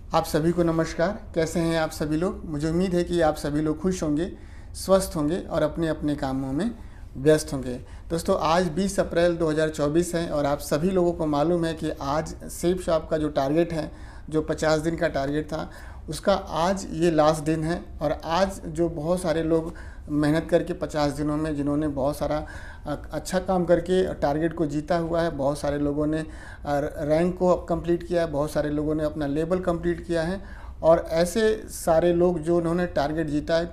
आप सभी को नमस्कार। कैसे हैं आप सभी लोग? मुझे उम्मीद है कि आप सभी लोग खुश होंगे, स्वस्थ होंगे और अपने अपने कामों में व्यस्त होंगे। दोस्तों, आज 20 अप्रैल 2024 है और आप सभी लोगों को मालूम है कि आज सेब शॉप का जो टारगेट है, जो 50 दिन का टारगेट था, उसका आज ये लास्ट दिन है। और आज जो बहुत सारे लोग मेहनत करके 50 दिनों में जिन्होंने बहुत सारा अच्छा काम करके टारगेट को जीता हुआ है, बहुत सारे लोगों ने रैंक को कंप्लीट किया है, बहुत सारे लोगों ने अपना लेवल कंप्लीट किया है। और ऐसे सारे लोग जो उन्होंने टारगेट जीता है,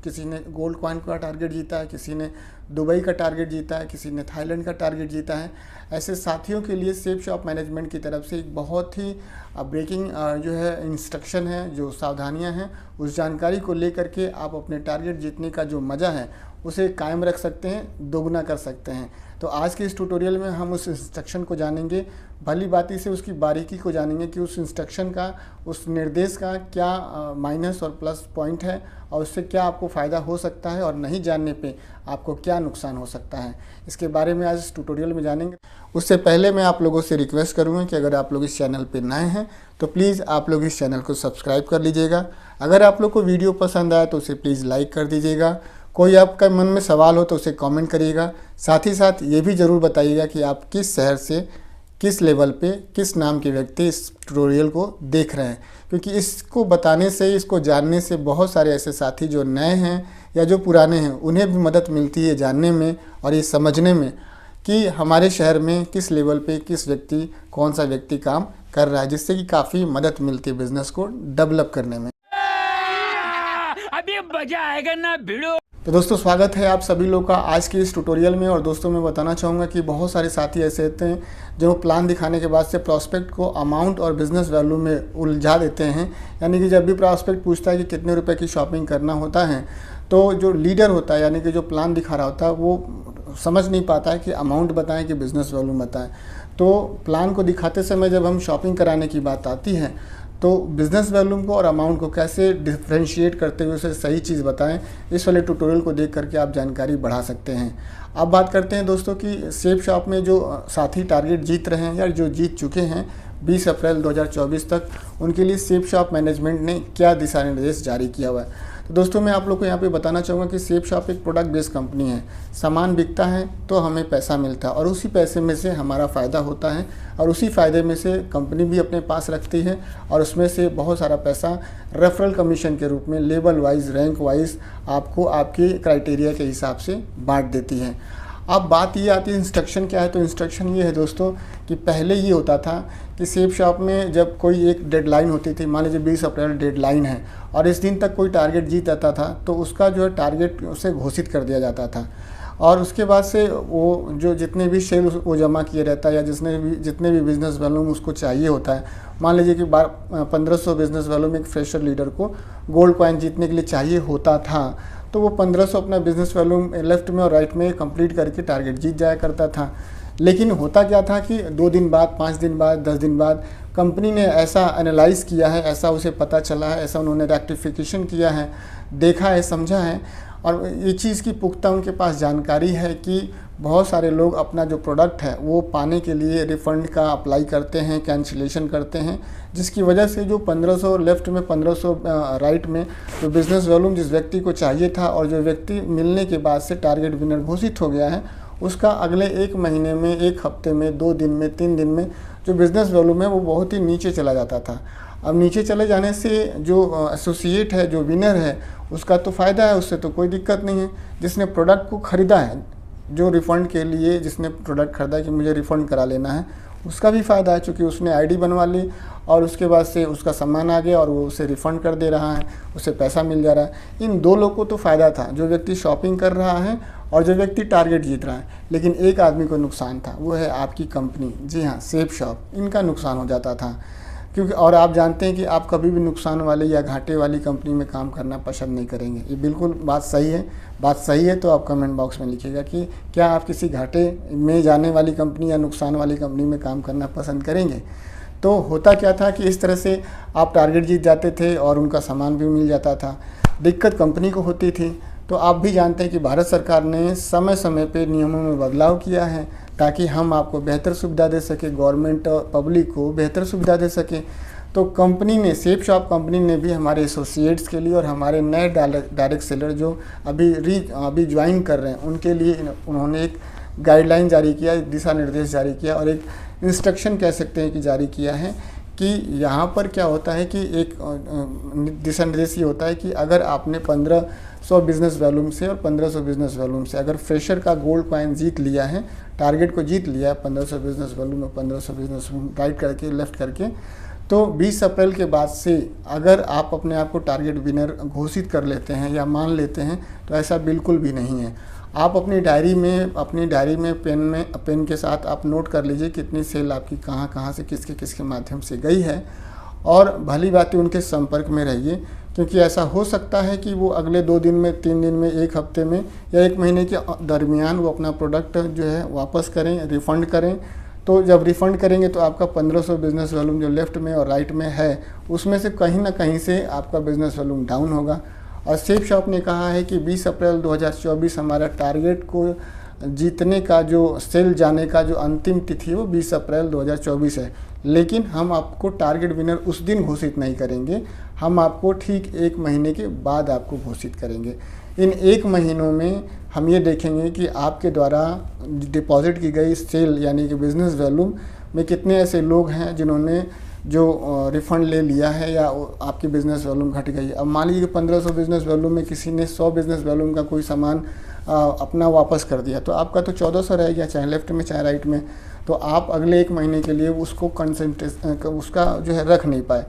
किसी ने गोल्ड कॉइन का टारगेट जीता है, किसी ने दुबई का टारगेट जीता है, किसी ने थाईलैंड का टारगेट जीता है। ऐसे साथियों के लिए सेब शॉप मैनेजमेंट की तरफ से एक बहुत ही ब्रेकिंग जो है इंस्ट्रक्शन है, जो सावधानियां हैं, उस जानकारी को लेकर के आप अपने टारगेट जीतने का जो मज़ा है उसे कायम रख सकते हैं, दोगुना कर सकते हैं। तो आज के इस ट्यूटोरियल में हम उस इंस्ट्रक्शन को जानेंगे, भली बाती से उसकी बारीकी को जानेंगे कि उस इंस्ट्रक्शन का, उस निर्देश का क्या माइनस और प्लस पॉइंट है और उससे क्या आपको फ़ायदा हो सकता है और नहीं जानने पे आपको क्या नुकसान हो सकता है। इसके बारे में आज इस ट्यूटोरियल में जानेंगे। उससे पहले मैं आप लोगों से रिक्वेस्ट करूँगा कि अगर आप लोग इस चैनल पर नए हैं तो प्लीज़ आप लोग इस चैनल को सब्सक्राइब कर लीजिएगा। अगर आप लोग को वीडियो पसंद आए तो उसे प्लीज़ लाइक कर दीजिएगा। कोई आपका मन में सवाल हो तो उसे कमेंट करिएगा। साथ ही साथ ये भी ज़रूर बताइएगा कि आप किस शहर से, किस लेवल पे, किस नाम के व्यक्ति इस ट्यूटोरियल को देख रहे हैं, क्योंकि इसको बताने से, इसको जानने से बहुत सारे ऐसे साथी जो नए हैं या जो पुराने हैं उन्हें भी मदद मिलती है जानने में और ये समझने में कि हमारे शहर में किस लेवल पे किस व्यक्ति, कौन सा व्यक्ति काम कर रहा है, जिससे कि काफ़ी मदद मिलती है बिज़नेस को डेवलप करने में। अभी मजा आएगा ना भिड़ो। तो दोस्तों, स्वागत है आप सभी लोग का आज के इस ट्यूटोरियल में। और दोस्तों, मैं बताना चाहूँगा कि बहुत सारे साथी ऐसे होते हैं जो प्लान दिखाने के बाद से प्रॉस्पेक्ट को अमाउंट और बिज़नेस वैल्यू में उलझा देते हैं। यानी कि जब भी प्रॉस्पेक्ट पूछता है कि कितने रुपए की शॉपिंग करना होता है, तो जो लीडर होता है, यानी कि जो प्लान दिखा रहा होता है, वो समझ नहीं पाता है कि अमाउंट बताएं कि बिज़नेस वैल्यू बताएं। तो प्लान को दिखाते समय जब हम शॉपिंग कराने की बात आती है तो बिज़नेस वैल्यूम को और अमाउंट को कैसे डिफ्रेंशिएट करते हुए उसे सही चीज़ बताएं, इस वाले ट्यूटोरियल को देख करके आप जानकारी बढ़ा सकते हैं। अब बात करते हैं दोस्तों कि सेब शॉप में जो साथी टारगेट जीत रहे हैं या जो जीत चुके हैं 20 अप्रैल 2024 तक, उनके लिए सेब शॉप मैनेजमेंट ने क्या दिशा निर्देश जारी किया हुआ है। तो दोस्तों, मैं आप लोग को यहाँ पे बताना चाहूँगा कि सेब शॉप एक प्रोडक्ट बेस्ड कंपनी है। सामान बिकता है तो हमें पैसा मिलता है और उसी पैसे में से हमारा फ़ायदा होता है और उसी फ़ायदे में से कंपनी भी अपने पास रखती है और उसमें से बहुत सारा पैसा रेफरल कमीशन के रूप में लेवल वाइज, रैंक वाइज आपको आपके क्राइटेरिया के हिसाब से बांट देती है। अब बात ये आती है इंस्ट्रक्शन क्या है। तो इंस्ट्रक्शन ये है दोस्तों कि पहले ये होता था कि सेब शॉप में जब कोई एक डेडलाइन होती थी, मान लीजिए 20 अप्रैल डेडलाइन है और इस दिन तक कोई टारगेट जीत जाता था तो उसका जो है टारगेट उसे घोषित कर दिया जाता था और उसके बाद से वो जो जितने भी शेयर वो जमा किए रहता है या जितने भी बिज़नेस वैल्यूम उसको चाहिए होता है। मान लीजिए कि 1500 बिज़नेस वैल्यूम एक फ्रेशर लीडर को गोल्ड कॉइन जीतने के लिए चाहिए होता था, तो वो 1500 अपना बिज़नेस वैल्यूम लेफ्ट में और राइट में कंप्लीट करके टारगेट जीत जाया करता था। लेकिन होता क्या था कि 2 दिन बाद, 5 दिन बाद, 10 दिन बाद कंपनी ने ऐसा एनालाइज़ किया है, ऐसा उसे पता चला है, ऐसा उन्होंने रेक्टिफिकेशन किया है, देखा है, समझा है और ये चीज़ की पुख्ता उनके पास जानकारी है कि बहुत सारे लोग अपना जो प्रोडक्ट है वो पाने के लिए रिफ़ंड का अप्लाई करते हैं, कैंसिलेशन करते हैं, जिसकी वजह से जो 1500 लेफ़्ट में, 1500 राइट में जो बिज़नेस वॉल्यूम जिस व्यक्ति को चाहिए था और जो व्यक्ति मिलने के बाद से टारगेट विनर घोषित हो गया है, उसका अगले 1 महीने में, 1 हफ्ते में, 2 दिन में, 3 दिन में जो बिज़नेस वॉल्यूम है वो बहुत ही नीचे चला जाता था। अब नीचे चले जाने से जो एसोसिएट है, जो विनर है, उसका तो फ़ायदा है, उससे तो कोई दिक्कत नहीं है। जिसने प्रोडक्ट को ख़रीदा है, जो रिफ़ंड के लिए जिसने प्रोडक्ट ख़रीदा कि मुझे रिफ़ंड करा लेना है, उसका भी फ़ायदा है, चूँकि उसने आईडी बनवा ली और उसके बाद से उसका सामान आ गया और वो उसे रिफ़ंड कर दे रहा है, उसे पैसा मिल जा रहा है। इन 2 लोगों को तो फ़ायदा था, जो व्यक्ति शॉपिंग कर रहा है और जो व्यक्ति टारगेट जीत रहा है। लेकिन एक आदमी को नुकसान था, वो है आपकी कंपनी, जी हाँ, सेब शॉप। इनका नुकसान हो जाता था क्योंकि, और आप जानते हैं कि आप कभी भी नुकसान वाले या घाटे वाली कंपनी में काम करना पसंद नहीं करेंगे। ये बिल्कुल बात सही है। बात सही है तो आप कमेंट बॉक्स में लिखिएगा कि क्या आप किसी घाटे में जाने वाली कंपनी या नुकसान वाली कंपनी में काम करना पसंद करेंगे। तो होता क्या था कि इस तरह से आप टारगेट जीत जाते थे और उनका सामान भी मिल जाता था। दिक्कत कंपनी को होती थी। तो आप भी जानते हैं कि भारत सरकार ने समय समय पे नियमों में बदलाव किया है ताकि हम आपको बेहतर सुविधा दे सके, गवर्नमेंट और पब्लिक को बेहतर सुविधा दे सके। तो कंपनी ने, सेफ शॉप कंपनी ने भी हमारे एसोसिएट्स के लिए और हमारे नए डायरेक्ट सेलर जो अभी ज्वाइन कर रहे हैं उनके लिए उन्होंने एक गाइडलाइन जारी किया, एक दिशा निर्देश जारी किया और एक इंस्ट्रक्शन कह सकते हैं कि जारी किया है कि यहाँ पर क्या होता है कि एक दिशा निर्देश ये होता है कि अगर आपने 1500 बिजनेस वॉल्यूम से और 1500 बिजनेस वॉल्यूम से अगर फ्रेशर का गोल्ड कॉइन जीत लिया है, टारगेट को जीत लिया है 1500 बिजनेस वॉल्यूम और 1500 बिजनेस राइट करके लेफ्ट करके, तो 20 अप्रैल के बाद से अगर आप अपने आप को टारगेट विनर घोषित कर लेते हैं या मान लेते हैं तो ऐसा बिल्कुल भी नहीं है। आप अपनी डायरी में पेन के साथ आप नोट कर लीजिए कितनी सेल आपकी कहाँ से किसके माध्यम से गई है और भली बात उनके संपर्क में रहिए, क्योंकि ऐसा हो सकता है कि वो अगले 2 दिन में, 3 दिन में, 1 हफ्ते में या 1 महीने के दरमियान वो अपना प्रोडक्ट जो है वापस करें, रिफ़ंड करें। तो जब रिफ़ंड करेंगे तो आपका 1500 बिजनेस वॉल्यूम जो लेफ़्ट में और राइट में है उसमें से कहीं ना कहीं से आपका बिजनेस वॉल्यूम डाउन होगा। और सेफ शॉप ने कहा है कि 20 अप्रैल 2024 हमारा टारगेट को जीतने का जो सेल जाने का जो अंतिम तिथि है वो 20 अप्रैल 2024 है, लेकिन हम आपको टारगेट विनर उस दिन घोषित नहीं करेंगे, हम आपको ठीक 1 महीने के बाद आपको घोषित करेंगे। इन 1 महीनों में हम ये देखेंगे कि आपके द्वारा डिपॉजिट की गई सेल यानी कि बिज़नेस वॉल्यूम में कितने ऐसे लोग हैं जिन्होंने जो रिफ़ंड ले लिया है या आपकी बिज़नेस वॉल्यूम घट गई है। अब मान लीजिए कि 1500 बिज़नेस वॉल्यूम में किसी ने 100 बिज़नेस वॉल्यूम का कोई सामान अपना वापस कर दिया, तो आपका तो 1400 रह गया, चाहे लेफ़्ट में चाहे राइट में। तो आप अगले 1 महीने के लिए उसको उसका जो है रख नहीं पाए,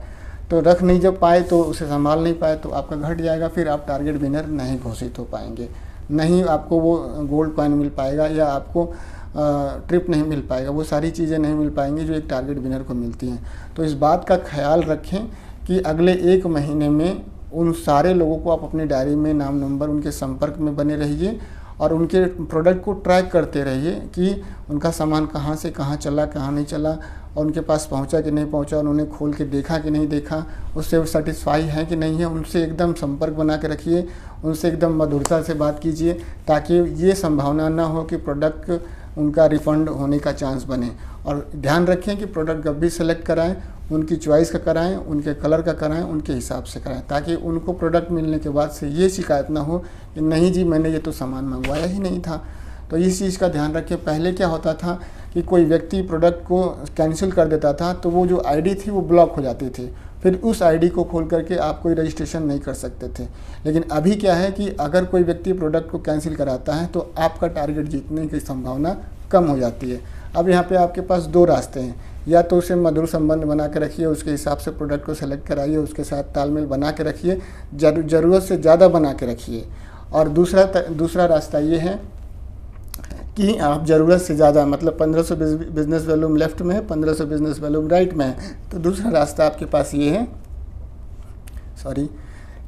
तो रख नहीं जब पाए तो उसे संभाल नहीं पाए तो आपका घट जाएगा, फिर आप टारगेट विनर नहीं घोषित हो पाएंगे, नहीं आपको वो गोल्ड कॉइन मिल पाएगा या आपको ट्रिप नहीं मिल पाएगा, वो सारी चीज़ें नहीं मिल पाएंगी जो एक टारगेट विनर को मिलती हैं। तो इस बात का ख्याल रखें कि अगले 1 महीने में उन सारे लोगों को आप अपनी डायरी में नाम नंबर उनके संपर्क में बने रहिए और उनके प्रोडक्ट को ट्रैक करते रहिए कि उनका सामान कहाँ से कहाँ चला, कहाँ नहीं चला और उनके पास पहुंचा कि नहीं पहुंचा, उन्होंने खोल के देखा कि नहीं देखा, उससे वो सेटिस्फाई है कि नहीं है। उनसे एकदम संपर्क बना के रखिए, उनसे एकदम मधुरता से बात कीजिए ताकि ये संभावना ना हो कि प्रोडक्ट उनका रिफ़ंड होने का चांस बने। और ध्यान रखें कि प्रोडक्ट जब भी सेलेक्ट कराएं उनकी चॉइस का कराएं, उनके कलर का कराएं, उनके हिसाब से कराएं, ताकि उनको प्रोडक्ट मिलने के बाद से ये शिकायत ना हो कि नहीं जी मैंने ये तो सामान मंगवाया ही नहीं था। तो इस चीज़ का ध्यान रखें। पहले क्या होता था कि कोई व्यक्ति प्रोडक्ट को कैंसिल कर देता था तो वो जो आईडी थी वो ब्लॉक हो जाती थी, फिर उस आईडी को खोल करके आप कोई रजिस्ट्रेशन नहीं कर सकते थे। लेकिन अभी क्या है कि अगर कोई व्यक्ति प्रोडक्ट को कैंसिल कराता है तो आपका टारगेट जीतने की संभावना कम हो जाती है। अब यहाँ पे आपके पास 2 रास्ते हैं, या तो उसे मधुर संबंध बना के रखिए, उसके हिसाब से प्रोडक्ट को सेलेक्ट कराइए, उसके साथ तालमेल बना के रखिए, ज़रूरत से ज़्यादा बना के रखिए। और दूसरा रास्ता ये है कि आप ज़रूरत से ज़्यादा, मतलब 1500 बिजनेस वॉल्यूम लेफ़्ट में है, 1500 बिजनेस वॉल्यूम राइट में है, तो दूसरा रास्ता आपके पास ये है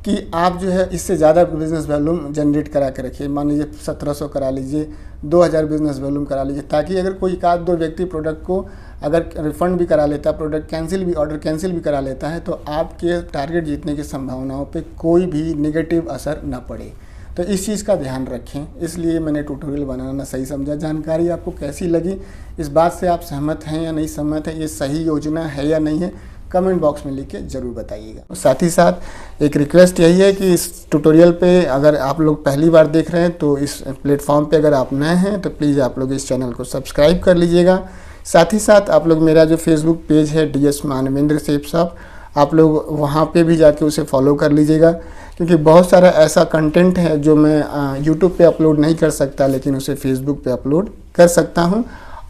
कि आप जो है इससे ज़्यादा बिज़नेस वॉल्यूम जनरेट करा के रखिए। मान लीजिए 1700 करा लीजिए, 2000 बिज़नेस वॉल्यूम करा लीजिए, ताकि अगर कोई 1-2 व्यक्ति प्रोडक्ट को अगर रिफ़ंड भी करा लेता है, प्रोडक्ट ऑर्डर कैंसिल भी करा लेता है, तो आपके टारगेट जीतने की संभावनाओं पे कोई भी नेगेटिव असर ना पड़े। तो इस चीज़ का ध्यान रखें, इसलिए मैंने ट्यूटोरियल बनाना सही समझा। जानकारी आपको कैसी लगी, इस बात से आप सहमत हैं या नहीं सहमत हैं, ये सही योजना है या नहीं है, कमेंट बॉक्स में लिख के ज़रूर बताइएगा। साथ ही साथ एक रिक्वेस्ट यही है कि इस ट्यूटोरियल पे अगर आप लोग पहली बार देख रहे हैं तो इस प्लेटफॉर्म पे अगर आप नए हैं तो प्लीज़ आप लोग इस चैनल को सब्सक्राइब कर लीजिएगा। साथ ही साथ आप लोग मेरा जो फेसबुक पेज है DS मानवेंद्र सेफ शॉप, आप लोग वहाँ पे भी जाके उसे फॉलो कर लीजिएगा, क्योंकि बहुत सारा ऐसा कंटेंट है जो मैं यूट्यूब पे अपलोड नहीं कर सकता लेकिन उसे फेसबुक पे अपलोड कर सकता हूँ।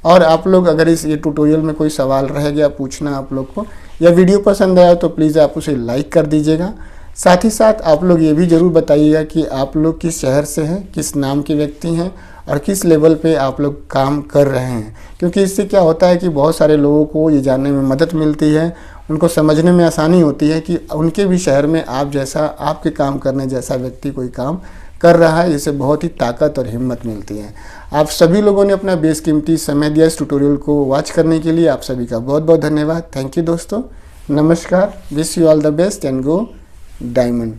और आप लोग अगर ये ट्यूटोरियल में कोई सवाल रह गया पूछना आप लोग को, या वीडियो पसंद आया तो प्लीज़ आप उसे लाइक कर दीजिएगा। साथ ही साथ आप लोग ये भी ज़रूर बताइएगा कि आप लोग किस शहर से हैं, किस नाम के व्यक्ति हैं और किस लेवल पे आप लोग काम कर रहे हैं, क्योंकि इससे क्या होता है कि बहुत सारे लोगों को ये जानने में मदद मिलती है, उनको समझने में आसानी होती है कि उनके भी शहर में आप जैसा, आपके काम करने जैसा व्यक्ति कोई काम कर रहा है। इससे बहुत ही ताकत और हिम्मत मिलती है। आप सभी लोगों ने अपना बेशकीमती समय दिया इस ट्यूटोरियल को वॉच करने के लिए, आप सभी का बहुत बहुत धन्यवाद। थैंक यू दोस्तों, नमस्कार, wish you all the best and go diamond.